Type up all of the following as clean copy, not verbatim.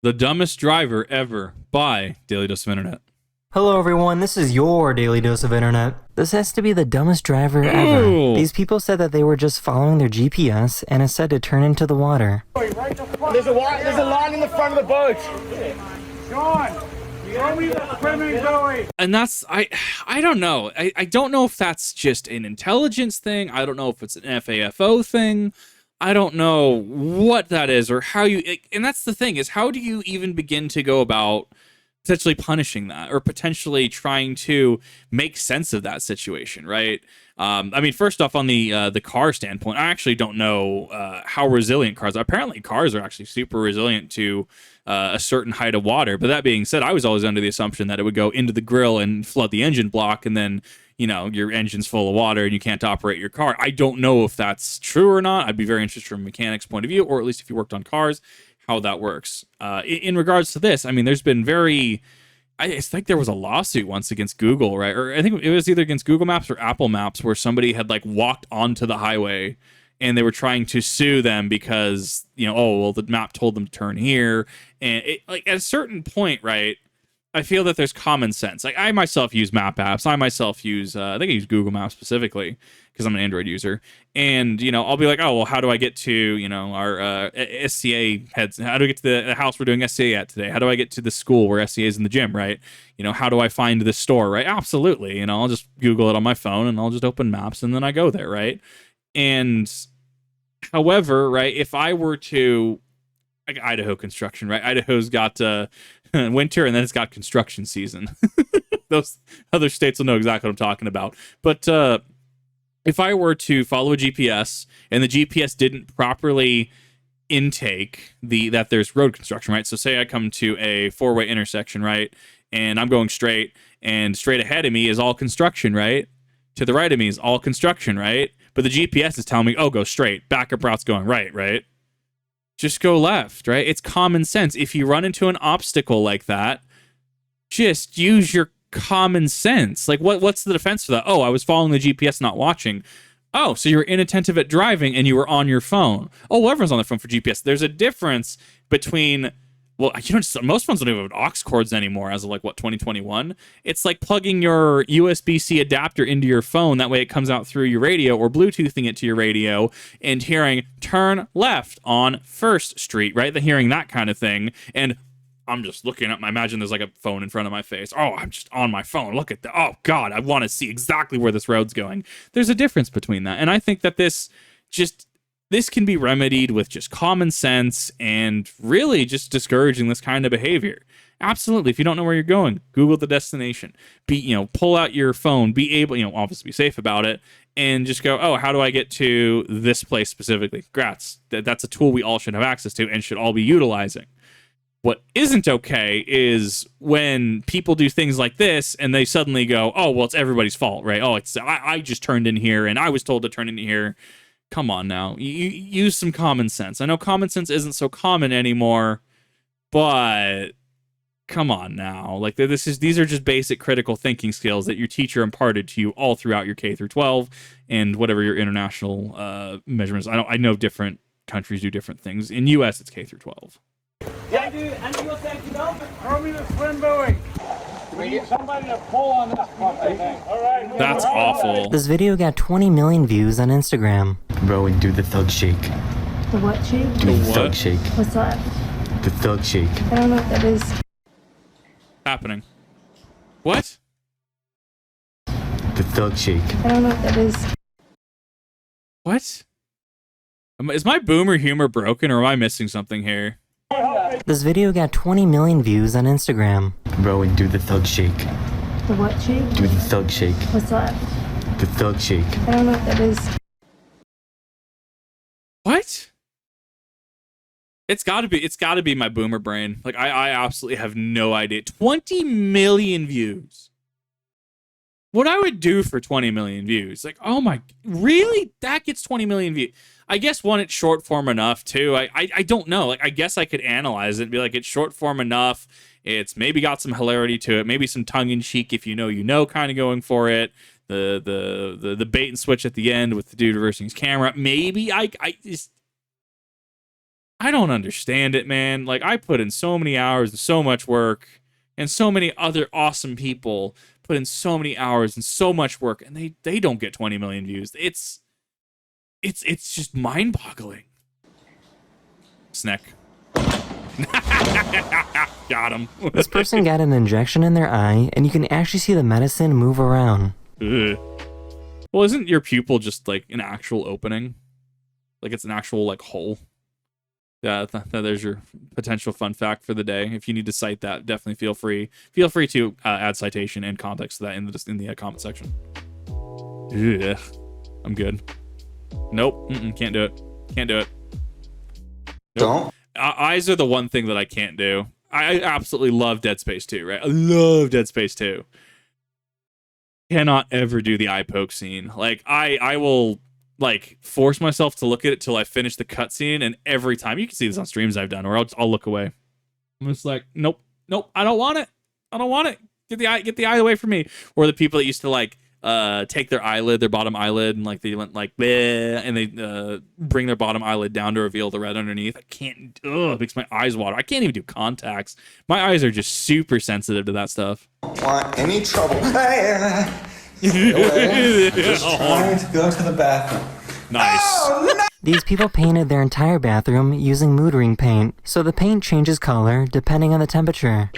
The Dumbest Driver Ever by Daily Dose of Internet. Hello everyone, this is your Daily Dose of Internet. This has to be the dumbest driver ever. Ooh. These people said that they were just following their GPS and it said to turn into the water. There's a line in the front of the boat. Sean, show me the swimming buoy. And that's, I don't know. I don't know if that's just an intelligence thing. I don't know if it's an FAFO thing. I don't know what that is or how you, and that's the thing is, how do you even begin to go about potentially punishing that or potentially trying to make sense of that situation, right? I mean, first off, on the car standpoint, I actually don't know how resilient cars are. Apparently, cars are actually super resilient to a certain height of water. But that being said, I was always under the assumption that it would go into the grill and flood the engine block, and then your engine's full of water and you can't operate your car. I don't know if that's true or not. I'd be very interested from a mechanic's point of view, or at least if you worked on cars, how that works. In regards to this, I mean, there's been I think there was a lawsuit once against Google, right? Or I think it was either against Google Maps or Apple Maps, where somebody had walked onto the highway and they were trying to sue them because, oh, well, the map told them to turn here. And at a certain point, right, I feel that there's common sense. I myself use map apps. I myself use, I think I use Google Maps specifically because I'm an Android user. And, I'll be like, oh, well, how do I get to, our SCA heads? How do I get to the house we're doing SCA at today? How do I get to the school where SCA is in the gym, right? How do I find the store, right? Absolutely. I'll just Google it on my phone and I'll just open maps and then I go there, right? And however, right, if I were to, Idaho construction, right? Idaho's got winter and then it's got construction season. Those other states will know exactly what I'm talking about. But if I were to follow a GPS and the GPS didn't properly intake that there's road construction, right? So say I come to a four-way intersection, right? And I'm going straight, and straight ahead of me is all construction, right? To the right of me is all construction, right? But the GPS is telling me, oh, go straight. Backup route's going right? Just go left, right? It's common sense. If you run into an obstacle like that, just use your common sense. What's the defense for that? Oh, I was following the GPS, not watching. Oh, so you were inattentive at driving and you were on your phone. Oh, well, everyone's on their phone for GPS. There's a difference between, well, most phones don't even have aux cords anymore as of 2021. It's like plugging your USB-C adapter into your phone. That way it comes out through your radio, or Bluetoothing it to your radio and hearing turn left on First Street, right? The hearing that kind of thing. And I'm just looking up. I imagine there's a phone in front of my face. Oh, I'm just on my phone. Look at that. Oh God, I want to see exactly where this road's going. There's a difference between that. And I think that this can be remedied with just common sense and really just discouraging this kind of behavior. Absolutely. If you don't know where you're going, Google the destination. Pull out your phone, be able, obviously be safe about it, and just go, oh, how do I get to this place specifically? Grats. That's a tool we all should have access to and should all be utilizing. What isn't okay is when people do things like this and they suddenly go, oh, well, it's everybody's fault, right? Oh, I just turned in here and I was told to turn in here. Come on now. You use some common sense. I know common sense isn't so common anymore, but come on now. These are just basic critical thinking skills that your teacher imparted to you all throughout your K through 12 and whatever your international measurements. I know different countries do different things. In US, it's K through 12. Yeah, dude, and your safety belt. Throw me the swim buoy. We need somebody to pull on this fucking thing. All right. That's awful. This video got 20 million views on Instagram. Rowan, do the thug shake. The what shake? Do the what? thug shake. What's that? The thug shake. I don't know what that is. Happening. What? The thug shake. I don't know what that is. What? Is my boomer humor broken or am I missing something here? This video got 20 million views on Instagram. Rowan, do the thug shake. The what shake? Do the thug shake. What's that? The thug shake. I don't know what that is. What? It's gotta be my boomer brain. I absolutely have no idea. 20 million views. What I would do for 20 million views. Oh my, really? That gets 20 million views. I guess one, it's short form enough too. I don't know. I guess I could analyze it and be it's short form enough. It's maybe got some hilarity to it. Maybe some tongue in cheek, if you know, kind of going for it. The bait and switch at the end with the dude reversing his camera. Maybe I just I don't understand it, man. Like, I put in so many hours and so much work, and so many other awesome people put in so many hours and so much work, and they don't get 20 million views. It's just mind-boggling. Snack. Got him. This person got an injection in their eye, and you can actually see the medicine move around. Ugh. Well, isn't your pupil just like an actual opening? Like it's an actual like hole? Yeah, there's your potential fun fact for the day. If you need to cite that, definitely feel free. Feel free to add citation and context to that in the comment section. Ugh. I'm good. Nope. Can't do it. Can't do it. Nope. Don't. Eyes are the one thing that I can't do. I absolutely love Dead Space 2, right? I love Dead Space 2. Cannot ever do the eye poke scene. Like I will like force myself to look at it till I finish the cutscene, and every time, you can see this on streams I've done, where I'll look away. I'm just like, nope, I don't want it. I don't want it. Get the eye away from me. Or the people that used to like take their bottom eyelid, and like they went like bleh, and they bring their bottom eyelid down to reveal the red underneath. I can't. It makes my eyes water. I can't even do contacts. My eyes are just super sensitive to that stuff. Want any trouble? Just trying to go to the bathroom. Nice. Oh, no! These people painted their entire bathroom using mood ring paint, so the paint changes color depending on the temperature.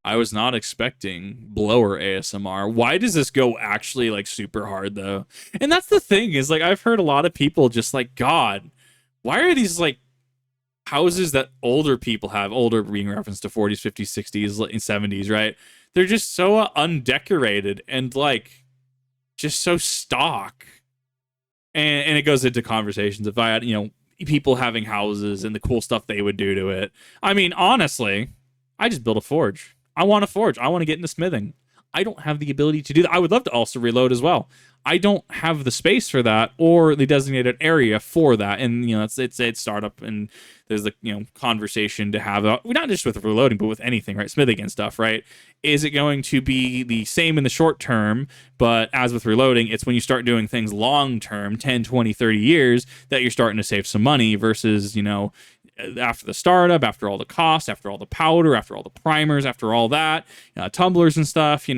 I was not expecting blower ASMR. Why does this go actually like super hard though? And that's the thing, is like I've heard a lot of people just like, God, why are these like houses that older people have, older being referenced to 40s, 50s, 60s, and 70s, right? They're just so undecorated and like just so stock. And it goes into conversations if I had, people having houses and the cool stuff they would do to it. I mean, honestly, I just built a forge. I want a forge. I want to get into smithing. I don't have the ability to do that. I would love to also reload as well. I don't have the space for that or the designated area for that. And, it's startup, and there's the, conversation to have, not just with reloading, but with anything, right? Smithing and stuff, right? Is it going to be the same in the short term? But as with reloading, it's when you start doing things long term, 10, 20, 30 years, that you're starting to save some money versus, after the startup, after all the costs, after all the powder, after all the primers, after all that, tumblers and stuff, you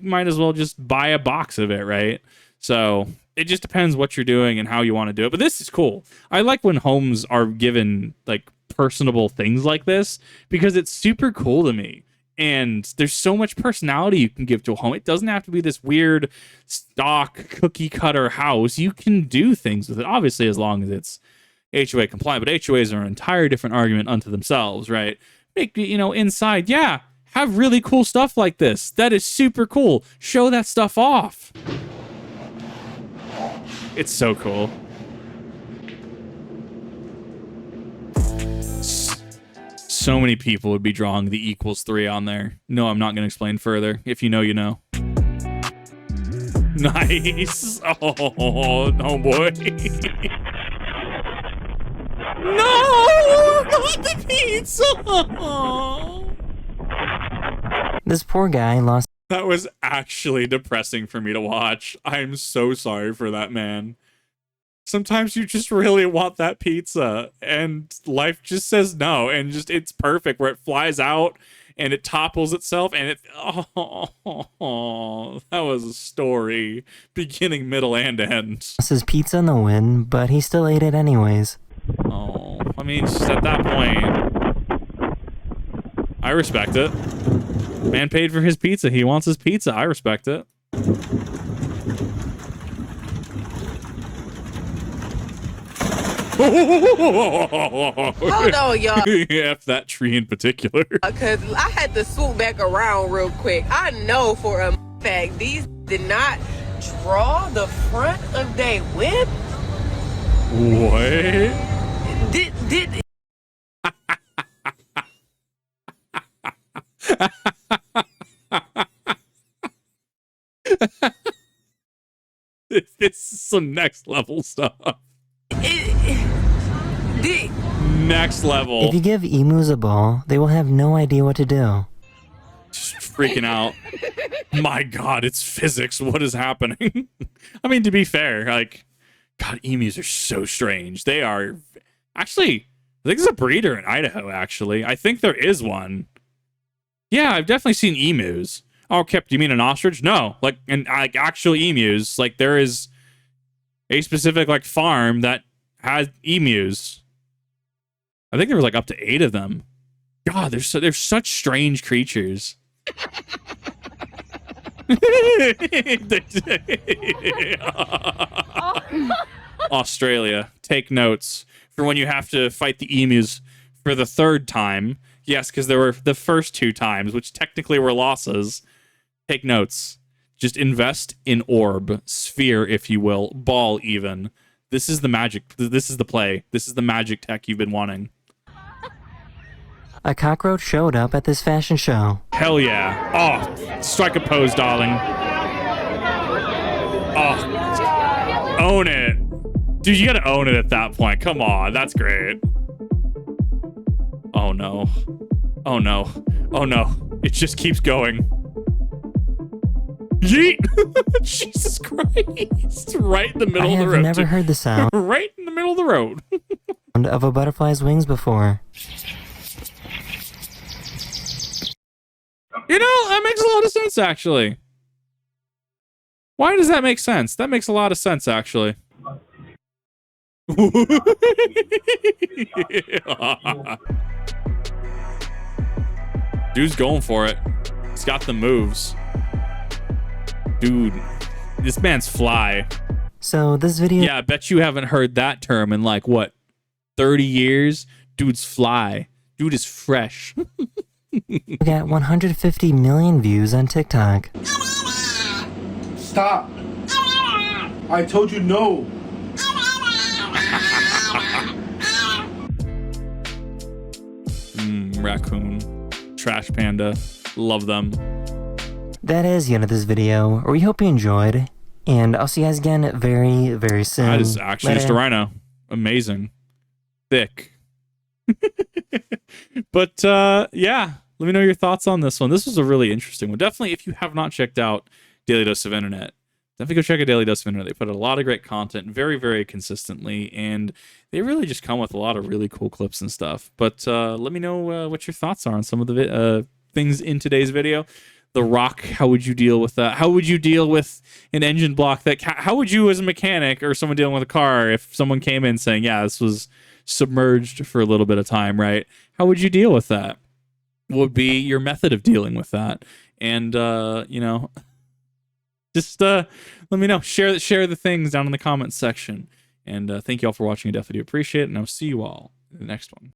might as well just buy a box of it, right? So it just depends what you're doing and how you want to do it. But this is cool. I like when homes are given like personable things like this, because it's super cool to me. And there's so much personality you can give to a home. It doesn't have to be this weird stock cookie cutter house. You can do things with it, obviously, as long as it's HOA compliant, but HOAs are an entire different argument unto themselves, right? Make, inside, yeah, have really cool stuff like this. That is super cool. Show that stuff off. It's so cool. So many people would be drawing the =3 on there. No, I'm not going to explain further. If you know, you know. Nice. Oh, no, boy. No! Not the pizza! This poor guy lost. That was actually depressing for me to watch. I'm so sorry for that man. Sometimes you just really want that pizza, and life just says no, and it's perfect where it flies out and it topples itself, and that was a story, beginning, middle, and end. His pizza in the wind, but he still ate it anyways. Oh, I mean, just at that point, I respect it. Man paid for his pizza. He wants his pizza. I respect it. Hold on, y'all. F that tree in particular. Because I had to swoop back around real quick. I know for a fact these did not draw the front of their whip. What? Did This is some next level stuff. Next level. If you give emus a ball, they will have no idea what to do. Just freaking out. My God, it's physics. What is happening? I mean, to be fair, like, God, emus are so strange. They are actually. I think there's a breeder in Idaho. Actually, I think there is one. Yeah, I've definitely seen emus. Oh, Kip, do you mean an ostrich? No, like actual emus. Like there is a specific like farm that has emus. I think there was like up to 8 of them. God, they're such strange creatures. Australia, take notes for when you have to fight the emus for the 3rd time. Yes, because there were the first 2 times, which technically were losses. Take notes. Just invest in orb, sphere, if you will, ball even. This is the magic. This is the play. This is the magic tech you've been wanting. A cockroach showed up at this fashion show. Hell yeah. Oh, strike a pose, darling. Oh, own it. Dude, you gotta own it at that point. Come on, that's great. Oh no. Oh no. Oh no. It just keeps going. Yeet! Jesus Christ. Right in the middle of the road. I have never heard the sound Right in the middle of the road. of a butterfly's wings before. You know, that makes a lot of sense, actually. Why does that make sense? That makes a lot of sense, actually. Dude's going for it. He's got the moves. Dude, this man's fly. So this video Yeah, I bet you haven't heard that term in like, what, 30 years? Dude's fly. Dude is fresh. got 150 million views on TikTok. Stop. I told you no. Raccoon. Trash panda. Love them. That is the end of this video. We hope you enjoyed, and I'll see you guys again very, very soon. That is actually just a Later. rhino. Amazing. Thick. But yeah, let me know your thoughts on this one. This was a really interesting one. Definitely, if you have not checked out Daily Dose of Internet, definitely go check out Daily Dose of Internet. They put out a lot of great content very, very consistently, and they really just come with a lot of really cool clips and stuff. But let me know what your thoughts are on some of the things in today's video. The rock, how would you deal with that? How would you deal with an engine block that, how would you as a mechanic or someone dealing with a car, if someone came in saying, yeah, this was submerged for a little bit of time, right? How would you deal with that? What would be your method of dealing with that? And, you know, just let me know. Share the things down in the comments section. And thank you all for watching. I definitely do appreciate it. And I'll see you all in the next one.